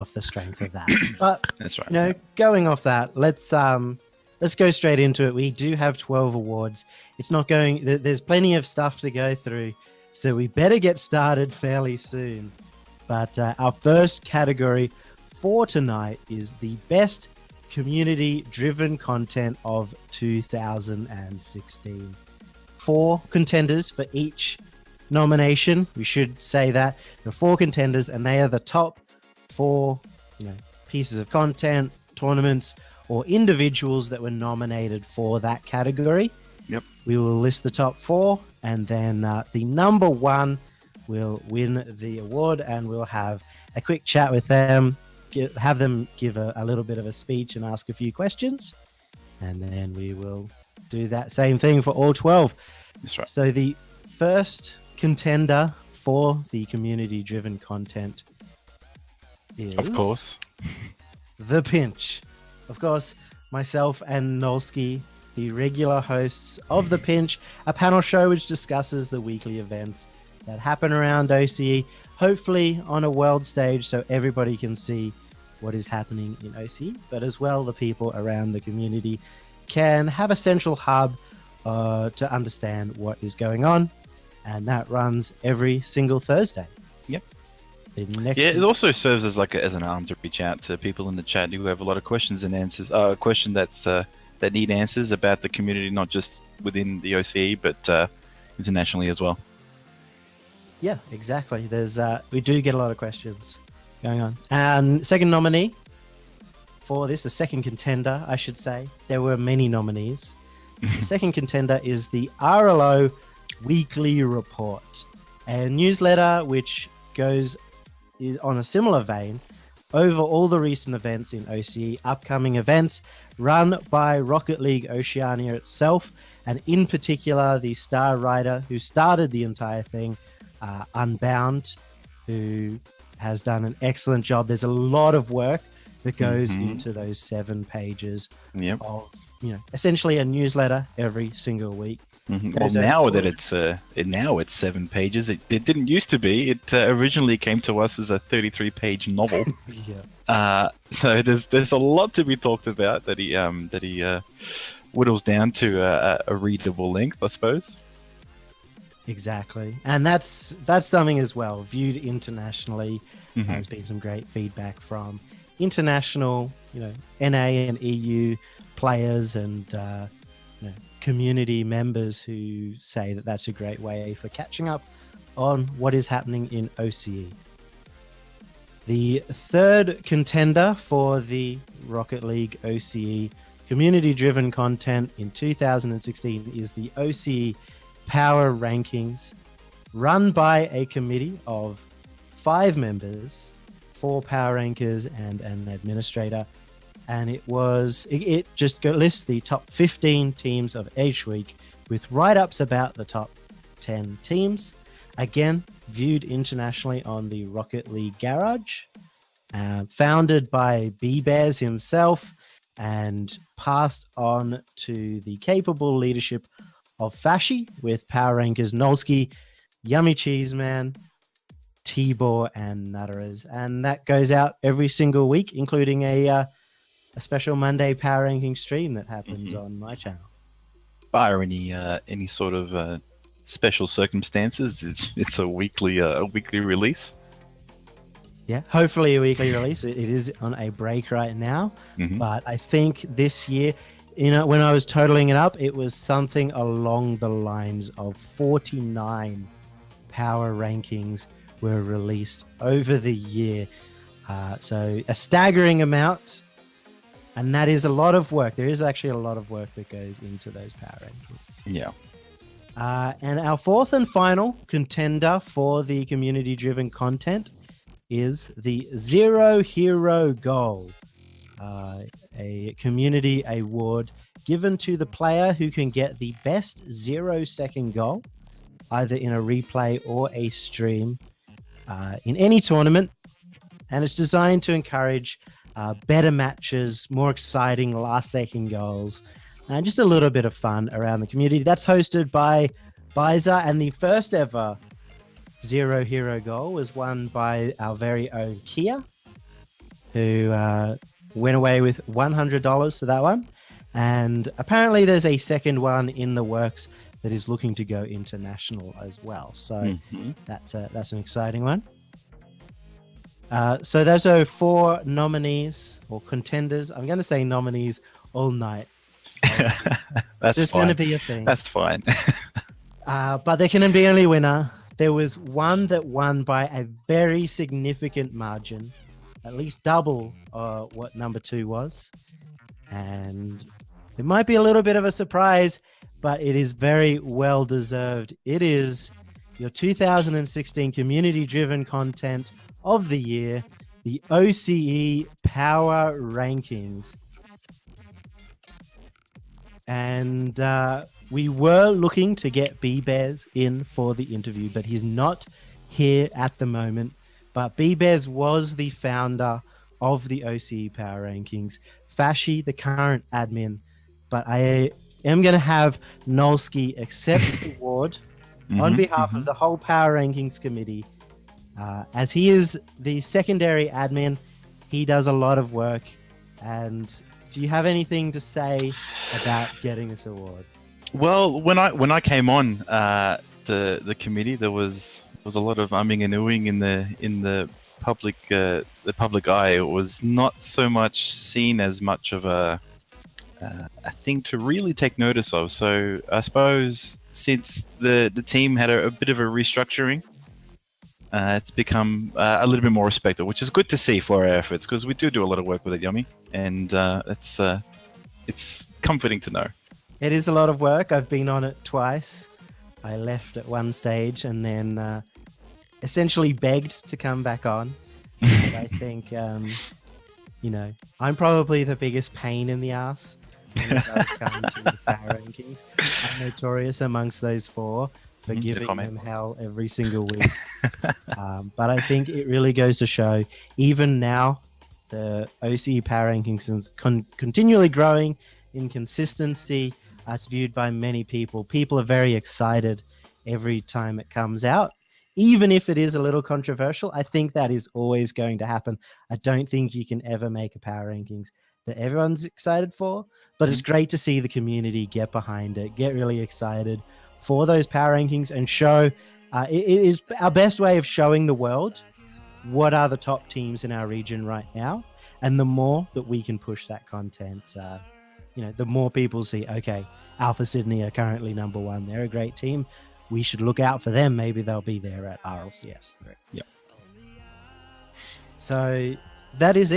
off the strength of that. But That's right. going off that, let's go straight into it. We do have 12 awards. It's not going. There's plenty of stuff to go through, so we better get started fairly soon. But our first category for tonight is the best community-driven content of 2016. 4 contenders for each nomination. We should say that there are 4 contenders, and they are the top 4, pieces of content, tournaments, or individuals that were nominated for that category. Yep. We will list the top 4, and then the number 1 will win the award, and we'll have a quick chat with them, have them give a little bit of a speech and ask a few questions, and then we will do that same thing for all 12. That's right. So the first contender for the community-driven content is... Of course. The Pinch. Of course, myself and Nolsky, the regular hosts of The Pinch, a panel show which discusses the weekly events that happen around OCE, hopefully on a world stage so everybody can see what is happening in OCE, but as well the people around the community can have a central hub to understand what is going on, and that runs every single Thursday. Yep. It also serves as as an arm to reach out to people in the chat who have a lot of questions and answers. Question that need answers about the community, not just within the OCE, but internationally as well. Yeah, exactly. We do get a lot of questions going on. And second nominee for this, the second contender, I should say. There were many nominees. The second contender is the RLO Weekly Report, a newsletter which is on a similar vein over all the recent events in OCE, upcoming events run by Rocket League Oceania itself, and in particular the star writer who started the entire thing, Unbound, who has done an excellent job. There's a lot of work that goes into those 7 pages of essentially a newsletter every single week. Well, now it's 7 pages. It didn't used to be. It originally came to us as a 33-page novel. So there's a lot to be talked about that he whittles down to a readable length, I suppose. Exactly, and that's something as well. Viewed internationally, there's been some great feedback from international, NA and EU players and community members who say that that's a great way for catching up on what is happening in OCE. The third contender for the Rocket League OCE community-driven content in 2016 is the OCE Power Rankings, run by a committee of 5 members, 4 power rankers and an administrator. And it just lists the top 15 teams of each week with write-ups about the top 10 teams. Again, viewed internationally on the Rocket League Garage, founded by B-Bears himself and passed on to the capable leadership of Fashi with power rankers Nolsky, Yummy Cheese Man, Tibor, and Nutterers. And that goes out every single week, including a special Monday power ranking stream that happens on my channel. Bar any sort of special circumstances, it's a weekly release. Yeah, hopefully a weekly release. It is on a break right now, but I think this year, when I was totaling it up, it was something along the lines of 49 power rankings were released over the year. So a staggering amount. And that is a lot of work. There is actually a lot of work that goes into those power rankings. Yeah. And our fourth and final contender for the community-driven content is the Zero Hero Goal, a community award given to the player who can get the best 0-second goal, either in a replay or a stream, in any tournament. And it's designed to encourage better matches, more exciting last-second goals, and just a little bit of fun around the community. That's hosted by Biza, and the first ever Zero Hero Goal was won by our very own Kia. who went away with $100 to that one. And apparently there's a second one in the works that is looking to go international as well. So that's an exciting one. So those are 4 nominees or contenders. I'm going to say nominees all night. That's just going to be a thing. That's fine. But there can be only winner. There was one that won by a very significant margin, at least double what number 2 was. And it might be a little bit of a surprise, but it is very well deserved. It is your 2016 community-driven content of the year, the OCE Power Rankings. And we were looking to get B-Bears in for the interview, but he's not here at the moment. But B-Bears was the founder of the OCE Power Rankings. Fashi, the current admin. But I am going to have Nolski accept the award on behalf of the whole Power Rankings committee. As he is the secondary admin, he does a lot of work. And do you have anything to say about getting this award? Well, when I came on the committee, there was a lot of umming and oohing in the public eye. It was not so much seen as much of a thing to really take notice of. So I suppose since the team had a bit of a restructuring, it's become a little bit more respected, which is good to see for our efforts, because we do a lot of work with it, Yummy, and it's comforting to know. It is a lot of work. I've been on it twice. I left at one stage and then essentially begged to come back on. And I think, I'm probably the biggest pain in the ass when it does come to the Power Rankings. I'm notorious amongst those 4 for giving them hell every single week. But I think it really goes to show, even now, the OCE Power Rankings is continually growing in consistency. It's viewed by many people. People are very excited every time it comes out. Even if it is a little controversial, I think that is always going to happen. I don't think you can ever make a Power Rankings that everyone's excited for, but it's great to see the community get behind it, get really excited for those Power Rankings, and show it is our best way of showing the world what are the top teams in our region right now. And the more that we can push that content, the more people see, okay, Alpha Sydney are currently number 1. They're a great team. We should look out for them. Maybe they'll be there at RLCS. Yeah. So that is it